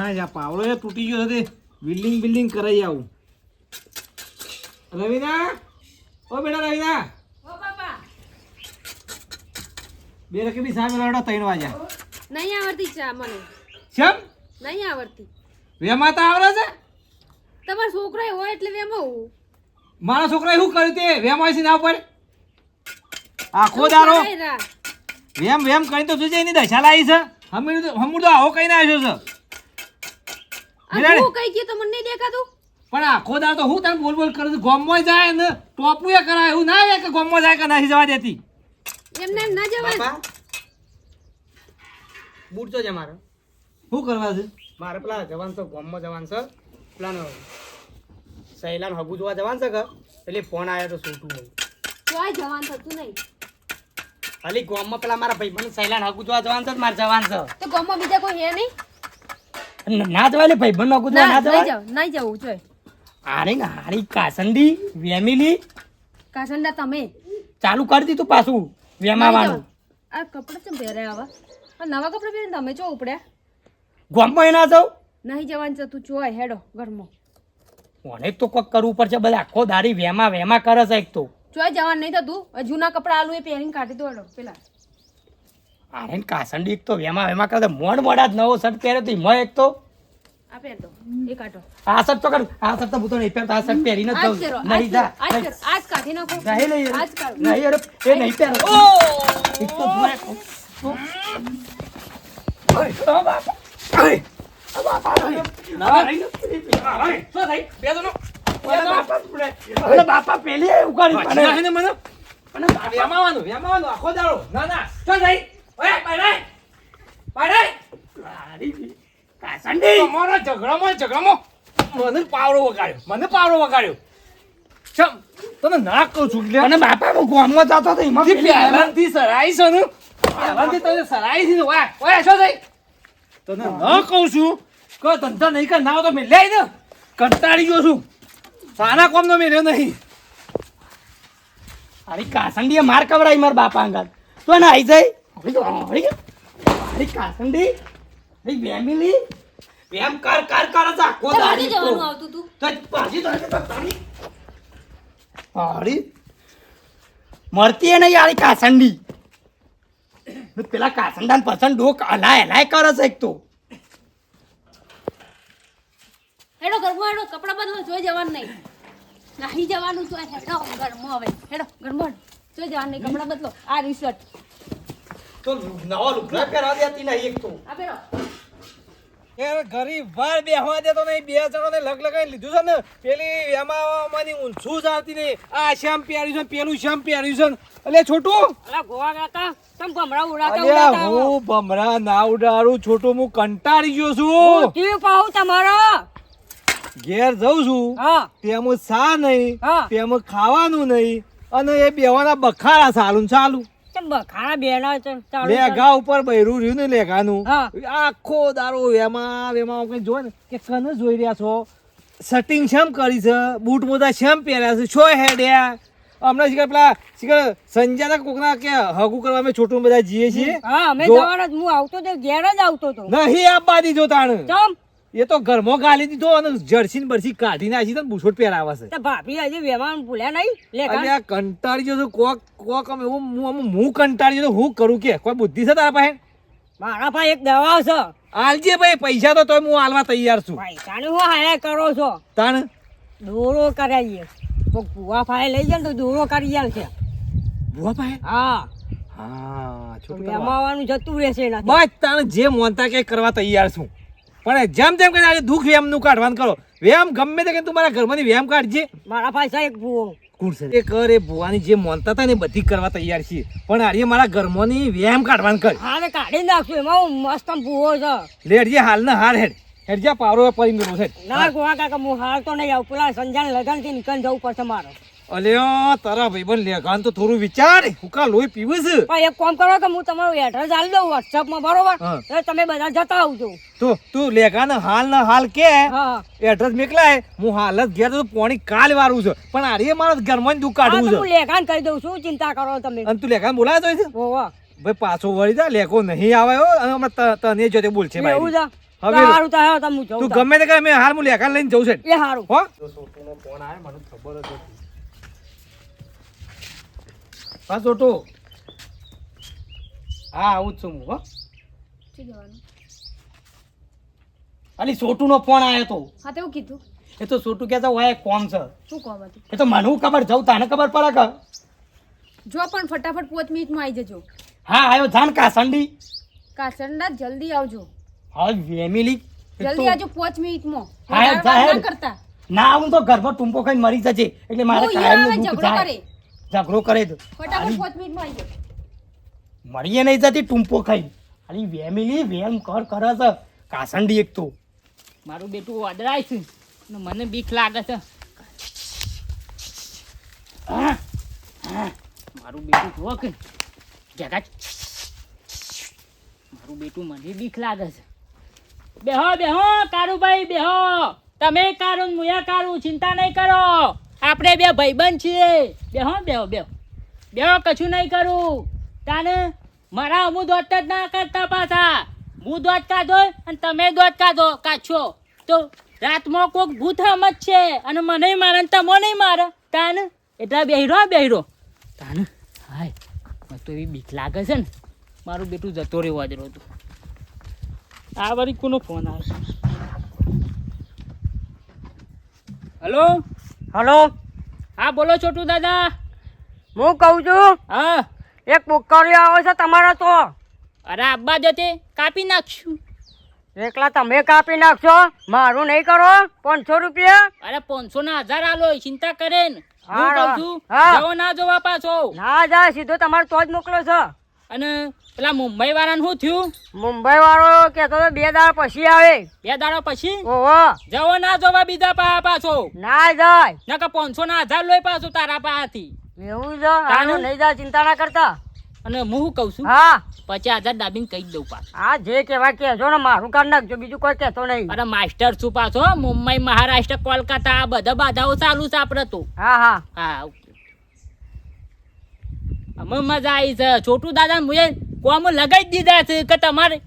ના જા પાવડો એ તૂટી ગયો છે બિલ્ડિંગ કરાઈ આવું રવિના ઓ બેટા રવિના ઓ બાપા બે રકબી સામે લાડો 3 વાગ્યા નહીં આવડતી ચા મને કેમ નહીં આવડતી વેમાતા આવડે છે તમારો છોકરો હોય એટલે વેમાવું મારા છોકરાએ શું કર્યું તે વેમાય છે ના ઉપર આખો દારો વેમ કરી તો જોજે એની દશા લાવી છે હમું તો આવો કઈ ના આવ્યો છે હું કઈ ગયો તો મને નહીં દેખાતું પણ આખો દારો તો હું તને બોલ કરું છું ગોમમાં જાય ને ટોપું એ કરાય એવું ના આવે કે ગોમમાં જાય કે નથી જવા દેતી એમને એમ ના જવાય બૂટ તો છે મારે શું કરવા છે મારે પેલા જવાન તો ગોમમાં જવાન છે પેલા સહેલાન હગુ જોવા જવાન છે કે એટલે ફોન આવ્યો તો છોટું નહીં કોઈ જવાન થતું નહીં ખાલી ગોમમાં પેલા મારા ભાઈબંધ સહેલાન હગુ જોવા જવાન છે મારે જવાન છે તો ગામમાં બીજા કોઈ હે નહીં ના જવાય એટલે ભાઈબંધ હગુ જોવા ના જવાય નહીં જવું જોઈએ હારી કાસંડી વેમિલી કાસંડા તમે ચાલુ કરી દીધું પાછું વેમાવાનું આ કપડા કેમ પહેર્યા આવા આ નવા કપડા પહેરીને તમે ચો ઉપડ્યા ગોમમાં ના જાવ નહીં જવાનું છે તું ચોય હેડો ઘરમાં મને તો કોક કરવું પડશે બધા આખો દાડી વેમા કરે છે એક તો ચોય જવાનું નહીં થતું જૂના કપડા આલુ એ પહેરીને કાઢી દો હેડો પેલા અરે કાસંડી એક તો વેમા કરે મોડા જ નવો શર્ટ પહેર્યો તો હિમય એક તો આ પહેર દો એ કાઢો આ શર્ટ તો કર આ શર્ટ તો હું તો નહીં પહેરતો આ શર્ટ પહેરીને જ આજ જાઉં કરો નહીં જા આજ કાઢી નાખો નહીં આજ કાઢો નહીં અરે એ નહીં પહેરો એક તો જોય ઓ બાપા ઓય ઓ બાપા ના નહીં શું થઈ બે જણો બાપા પેલી ઉગાડી મને મને વેમાવાનું આખો દાડો ના શું થઈ ઓય પાડે કાસંડી તમારો ઝઘડામાં મને પાવડો વગાડ્યો ચમ તને ના કહું છું લે અને બાપા હું ગામમાં જતો તો એમાં પહેલાંથી સરાઈ છે ને પહેલાંથી તને સરાઈ છે ને ઓય શું થઈ તને ન કહું છું કે ધંધા નહીં કર ના હોય તો મેં લઈ ને કંટાળી ગયો છું સારા કોમનો મેળ્યો નહીં અરે કાસંડી માર કવરાઈ માર બાપા અંગાત તો ને આઈ જાય અરે કાસંડી અરે વેમિલી વેમ કર આખો દાડી તો જવાનું આવતું તું તો પાછી તો તારી અરે મરતી એ નહીં યાર કાસંડી પેલા કાસંડાને પસંદ ડોક હલાય કરે છે એક તો હેડો ઘરમાં હેડો કપડા બદલો જોઈ જવાનું નહીં જવાનું તો હેડો ઘરમાં હવે હેડો ઘરમાં જોઈ જવાનું નહીં કપડા બદલો આ રિસોર્ટ તો નવા લુગડા પહેરવા દેતી નહીં એક તો આ પહેરો યાર ગરીબ વાર બેહવા દેતો નહીં બે જણોને લગ લગાઈ લીધું છે ને પેલી એમાંની ઊંચું જ આવતી નહીં આ શ્યામ પહેર્યું છે પેલું શ્યામ પહેર્યું છે એટલે છોટું અલા ગોવા કાકા તમ ભમરા અલ્યા હું ભમરા ના ઉડાડું છોટું હું કંટાળી ગયો છું ટીવી પાહું તમારો ઘેર જઉં છું હા તેમાં સા નહીં હા. તેમાં ખાવાનું નહીં અને એ બેવાના બખાડા ચાલુ તમ બખાડા બેના ચાલુ લેઘા ઉપર બૈરું રહ્યું ને લેઘાનું હા. આખો દારો વેમાં કઈ જોવે ને કે કને જોઈ રહ્યા છો સટિંગ શેમ કરી છે બૂટ મોજા શેમ પહેર્યા છે છો હેડ્યા હમણાં શીખર પેલા શીખર સંજયના કોકના કે હગું કરવા અમે છોટું બધા જઈએ છીએ હા અમે જો- જવાના હું આવતો તો ઘેર જ આવતો તો નહીં આપવા દીધો તાણ ચમ એ તો ઘરમાં ગાલી દીધો અને જર્સી ને બરસી કાઢી નાખી તો બુશોટ પહેરાવે છે તે ભાભી હજી વેવાન ભૂલ્યા નહીં લેખા અલ્યા કંટાળી ગયો છું કોક આમ એવું હું કંટાળી ગયો છું. હું કરું કે કોઈ બુદ્ધિ છે તારા પાસે મારા પાસે એક દવા છે આલજે ભાઈ પૈસા તો તોય હું આલવા તૈયાર છું પૈસાની હું હાયા કરો છો તાણ દોરો કરાવીએ તો ભૂવા ફાય લઈ જાય ને તો દોરો કરી આલ છે ભુવા પાસે હા હા છોટું વેમાવાનું જતું રહેશે એનાથી. બસ તાણ જે મોનતા કે કરવા તૈયાર છું પણ જેમ તેમ કરીને આજે દુઃખ વેમનું કાઢવાનું કરો વેમ ગમે તે કે તું મારા ઘરમાંથી વેમ કાઢજે મારા પાસે એક ભૂવો કોણ છે એ કર એ ભુવાની જે મોનતા હતા ને બધી કરવા તૈયાર છીએ પણ આર્ય મારા ઘરમાંની વેમ કાઢવાનું કર હારે કાઢી નાખશું એમાં હું મસ્ત ભૂવો છે લેડજે હાલને હાર હેડજે પારો પડી મેળો છે ના ગોવા કાકા હું હાલ તો નહીં આવું પેલા સંજાન લગન થી નીકળી જવું પડશે મારે અલ્યા તારા ભાઈબંધ લેખાન તો થોડું વિચાર હુકા લોહી પીવું છે પણ એક કામ કરો કે હું તમારું એડ્રેસ આલી દઉં WhatsApp માં બરોબર હા. એટલે તમે બધા જતા આવજો તો તું લેખાન હાલ કે હા એડ્રેસ મેકલાય હું હાલ જ ઘેર તો પોણી કાલ વારું છે પણ આર્ય મારા ઘરમાં જ દુઃખ હા કાઢવું તો હું છે લેખાન કહી દઉં છું ચિંતા કરો તમે અને તું લેખાન બોલાય તો છે હોવા ભાઈ પાછો વળી જા લેખો નહીં આવે હો અને હમણાં તને જોતે બોલશે એવું ભાઈ છે હવે હારું તો હા હું તું જઉં ગમે તે કરે મેં હાલ હું લેખા લઈને જઉં છે એ હારું હો તો છોટુનો ફોન આવ્યો મને ખબર જ હતી હા છોટુ હા આવું જ છું હું હો શું જવાનું અલી છોટુનો ફોન આવ્યો તો હા તેવું કીધું એ તો છોટું કહેતો હોય કોમ છે શું કહો બધું એ તો મને ખબર જવું તને ખબર પડે કે જો પણ ફટાફટ 5 મિનિટમાં આવી જજો હા આવ્યો જાન કાસંડી કાસંડા જલ્દી આવજો હા ફેમિલી જલ્દી આવજો 5 મિનિટમાં હા, વધારે વાર જાહેર. ના કરતા ના આવું તો ઘરમાં ટૂંપો ખાઈને મરી જજે એટલે મારે હું કાયમનું ઈયા દુઃખ ઝઘડો જાય. કરે ઝઘડો કરે તો ફટાફટ 5 મિનિટમાં આવી જજો મળીએ નહીં જતી ટૂંપો ખાઈ અલી ફેમિલી વેમ કરે છે કાસંડી એક તો મારું બેટું વાદળાય છે ને મને બીક લાગે છે હા, હા. મારું બેટું જુઓ કે જગા મારું બેટું મને બીક લાગે છે બેહો બેહો કારુભાઈ બેહો તમે કારું ને મુયા કારું ચિંતા નહીં કરો આપણે બે ભાઈબંધ છીએ બેહો બેહો બેહો બેહો કશું નહીં કરું તાને મારા અમુ દોત જ ના કરતા પાછા હું દોત કાઢો અને તમે દોત કાઢો તો રાતમાં કોક ભૂત હમત છે અને મને મારે ને તમો નહીં મારે તાને એટલા બેહીરો તાને હાય મને તો એવી બીક લાગે છે ને મારું બેટું જતો રહ્યો વાજરો હતું આ વળી કોનો ફોન આવે હલો હલો હા બોલો છોટુ દાદા હું કહું છું હા એક પોકરિયો આવે છે તમારા તો અરે આબ્બા જતે કાપી નાખશું એકલા તમે કાપી નાખશો મારું નહીં કરો 500 રૂપિયા અરે 500 ના 1000 આલો ચિંતા કરે ને હું હા, કહું છું હા. જવો ના જોવા પાછો ના જાય સીધો તમારે તો જ મોકલો છો અને પેલા મુંબઈ વાળાને શું થયું મુંબઈ વાળો કહેતો તો 2 દાડા પછી આવે 2 દાડા પછી ઓહો જવો ના જોવા બીજા પાછો ના જાય નકર 500 ના 1000 લોય પાછો તારા પાસેથી એવું છે આનું નહીં જાય ચિંતા ના કરતા અને હું શું કહું છું હા 50,000 દાબીને કહી જ દઉં પાછું આ જે કહેવાય કહેજો ને મારું કાઢ નાખજો બીજું કોઈ કહેતો નહીં અરે માસ્ટર છું પાછો મુંબઈ મહારાષ્ટ્ર કોલકાતા આ બધા બાધાઓ ચાલુ છે આપણે તો હા હા હા ઓકે અમે મજા આવી છે છોટું દાદા મુએ કોમ લગાવી દીધા છે કે તમારે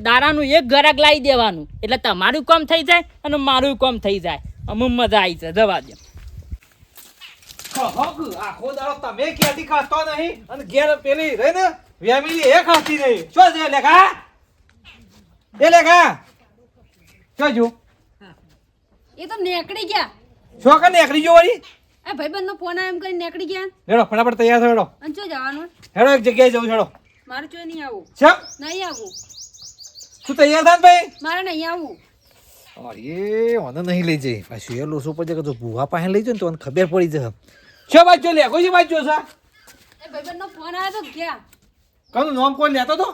દારાનું એક ગરાક લાવી દેવાનું એટલે તમારું કામ થઈ જાય અને મારું કામ થઈ જાય અમે મજા આવી છે જવા દે આખો દાડો તમે ક્યાંથી ખાતો નહીં અને ઘેર પેલી રહી ને ફેમિલી એ ખાતી નહીં શું છે લેખા એ લેખા શું જો એ તો નીકળી ગયા શું કર નીકળી જો વળી આ ભાઈબંધનો ફોન આવ્યો એમ કરીને નીકળી ગયા હેડો ફટાફટ તૈયાર થયો હેડો અને શું જવાનું હેડો એક જગ્યાએ જવું હેડો મારે ચોય નહીં આવું ચમ નહીં આવું તું તૈયાર થાય ને ભાઈ મારે નહીં આવું અરે મને નહીં લઈ જઈ પાછું એ લોસો પર કે ભૂવા પાસે લઈ જાય ને તો મને ખબર પડી જશે શું વાત જો લેખો છે વાત જો સા એ ભાઈબંધનો ફોન આવ્યો તો ગયા કોનું નામ કોઈ લેતો તો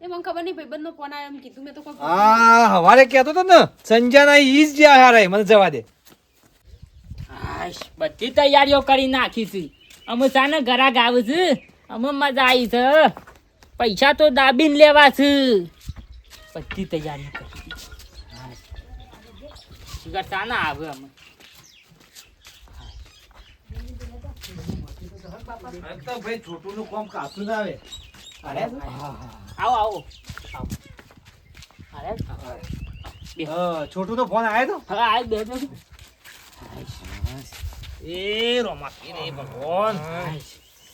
એ મને ખબર નહીં ભાઈબંધનો ફોન આવ્યો એમ કીધું મેં તો કોઈ આ હવારે કહેતો તો ને સંજાના ઈ જ જ્યાં હારે મને જવા દે હાશ, બધી તૈયારીઓ કરી નાખી છે અમે સાને ઘરાક આવે છે અમે મજા આવી છે પૈસા તો દાબીને લેવા છે બધી તૈયારી કરી હાશ. સાના આવે અમે ભાઈ છોટું નું કામ કાચું ના આવે આવો આવો આવો અરે છોટું નો ફોન આવ્યો તો હા આ બે બે એ રોમાકી રે ભગવાન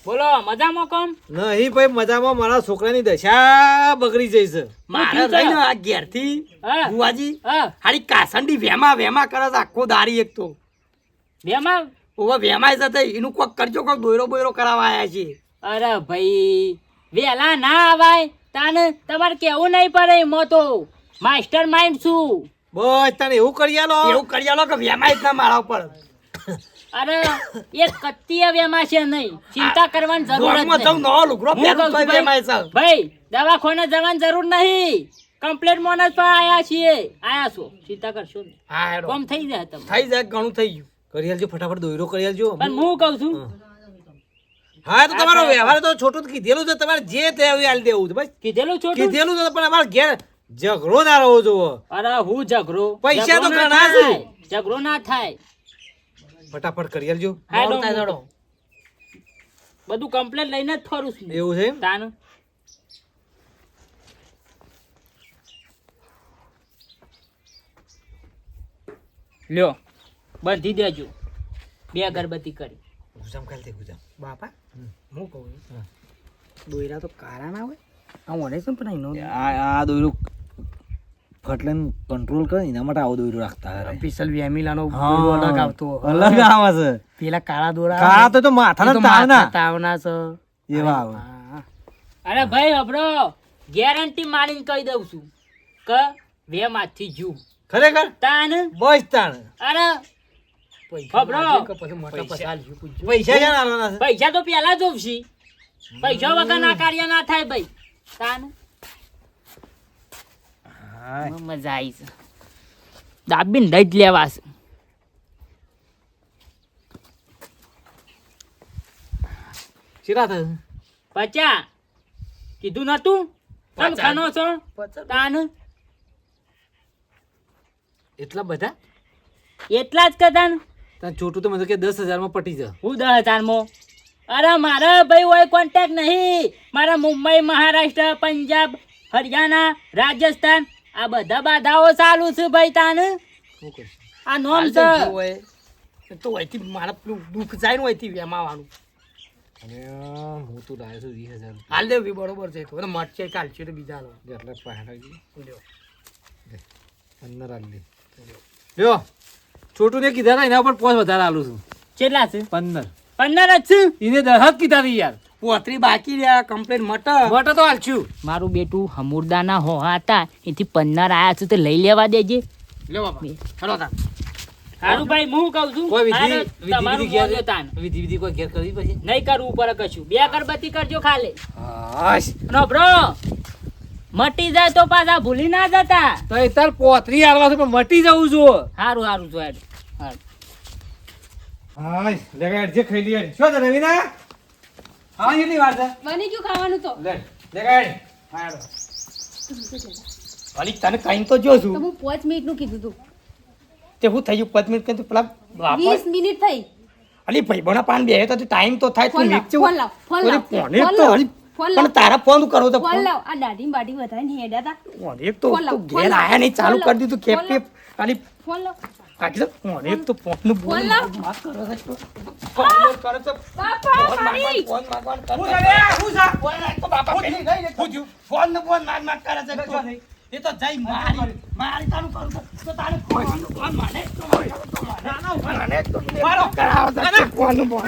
બોલો મજામાં કોમ નહીં ભાઈ મજામાં મારા છોકરાની દશા બગડી જઈ છે મારે રહીને આ ઘેરથી હા. બુવાજી હા હારી કાસંડી વેમાં કરે છે આખો દારી એક તો બેમાં ઓવા વેમાય જતે એનું કોક કરજો કોક બોયરો કરાવવા આયા છે અરે ભાઈ વેલા ના આવાય તાને તમારે કેવું નહીં પડે એમાં તો માસ્ટર માઇન્ડ છું બસ તને એવું કરી આલો એવું કરી આલો કે વેમાય જ ના મારા ઉપર અરે એક કત્તી વેમાં છે નહીં ચિંતા કરવાની જરૂર જ દોડમાં જાઉં નહીં નવો લુગડો હું પહેરું કહું તોય છું વેમાય છે ભાઈ દવાખાને જવાની જરૂર નહીં કમ્પ્લેટ મોનસ પર આયા છીએ આયા છો ચિંતા કરશો નહીં હા હેડો કોમ થઈ જાય તમે થઈ જાય ઘણું થઈ ગયું કરી આલજો ફટાફટ દોયરો કરી આલજો પણ હું કહું છું હા તો તમારો વ્યવહાર તો છોટું જ કીધેલું છે તમારે જે તે આવી આલી દેવું છે ભાઈ કીધેલું છોટું કીધેલું છે પણ અમારે ઘેર ઝઘડો ના રહો જોવો અરે હું ઝઘડો પૈસા તો ઝઘડો ના ઘણા છે. થાય. ઝઘડો ના થાય ફટાફટ કરી આલજો હા, મોડું થાય ડો. દડો. બધું કમ્પ્લેટ લઈને જ ફરું છું એવું છે એમ? તાન લ્યો બંધી દેજો 2 અગરબત્તી કરી ગુજામ ખાલી તે ગુજામ બાપા હું કહું છું, દોયરા તો કાળા ના હોય આ ઓને શું પણ એનો આ દોયરું ફટલે કંટ્રોલ કરે એના માટે આવો દોયરું રાખતા હરે સ્પેશિયલ વેમિલાનો હા. દોયરો અલગ આવતો અલગ આવે છે પેલા કાળા દોરા કાળા તો માથાના તાવના તાવના છે એવા આવે હા. અરે ભાઈ હબરો ગેરંટી મારીને કહી દઉં છું કે 2 માંથી જુ ખરેખર તાન બસ તાણ અરે પૈસા ખબરો. લાગ્યો કે પછી મોટા પસાર જીવ પૂછજો. પૈસા છે આલવાના છે પૈસા તો પેલા જોવશી પૈસા વગર ના કાર્ય ના થાય ભાઈ તાન હાય. મજા આવી છે દાબીને દઈ જ લેવા છે શીરા થાય 50 કીધું નતું તમે 50. ખાનો છો પચાસ. તાન એટલા બધા એટલા જ કદાન તાર છોટું તો મને કે 10,000 માં પટી જાય હું 10,000 માં અરે મારા ભાઈ હોય કોન્ટેક્ટ નહીં મારા મુંબઈ મહારાષ્ટ્ર પંજાબ હરિયાણા રાજસ્થાન આ બધા બાધાઓ ચાલુ છે ભાઈ તાન શું કરશે આ નોમ હાલ છે તો જે હોય એ તો અહીંથી મારા પેલું દુઃખ જાય ને અહીંથી વેમાવાનું અને હું તો લાવ્યો છું 20,000 હાલ દેવી બરોબર છે તો મરચે કાલશે તો બીજા લો જેટલા પહાડા લ્યો. 15 આલી લ્યો છોટું ને કીધા હતા એના પર 5 વધારે આલું છું કેટલા છે 15 15 જ છે એને 10 જ કીધા હતી યાર પોતરી બાકી રહ્યા કમ્પ્લેન મટર મોટો તો હાલશું મારું બેટું હમુરદાના હોવા હતા એથી 15 આયા છે તો લઈ લેવા દેજે લ્યો બાપા હેલો તાન સારું ભાઈ હું કહું છું કોઈ વિધિ હાલો, વિધિ તમારું વિધિ મોજો તાન. વિધિ કોઈ ઘેર કરવી પછી નહીં કરવું પડે કશું 2 અગરબત્તી કરજો ખાલી હાશ નો બ્રો મટી જાય તો પાછા ભૂલી ના જતા તો એ તાર પોતરી હાલવા છે પણ મટી જવું જો સારું સારું જો હેડ. હારું. હાય લેગાડ જે ખાઈ લી શું છે રવિના હા કેટલી વાર છે બની ગયું ખાવાનું તો લે લેગાડ હાડો અલી તને કઈ તો જો તો છું હું 5 મિનિટનું કીધું તું તે હું થઈ ગયું 5 મિનિટ કે પેલા બાપા 20 મિનિટ થઈ અલી ભાઈ બના પાન બે તો ટાઈમ તો થાય ફોન તું લાવ, નીચે ફોન લાવ, ફોન લાવ, ફોન ફોન તો લાવ, અલી ફોન લાવ. પણ તારા ફોન કરો તો ફોન લાવ આ દાઢી બાઢી વધારીને હેડ્યા હતા ફોન એક તો ફોન લાવ, તું ફોન ઘેર લાવ, આયા નહીં ચાલુ ફોન લાવ, કરી દીધું કેપ ફોન કેપ અલી ફોન લાવ કાઢી દો ફોન એક તો ફોન નું ફોન લાવ. વાત કરો છો ફોન કરો છો બાપા ફોન મારી ફોન માંગવાન કરો હું છે હું છે ફોન લાગ તો બાપા પેલી હું થયું ફોન ને ફોન માર કરે છે તો એ તો જઈ મારી તારું કરું તો તારે ફોન માને તો માને તો માને મારો કરાવો તો ફોન નું ફોન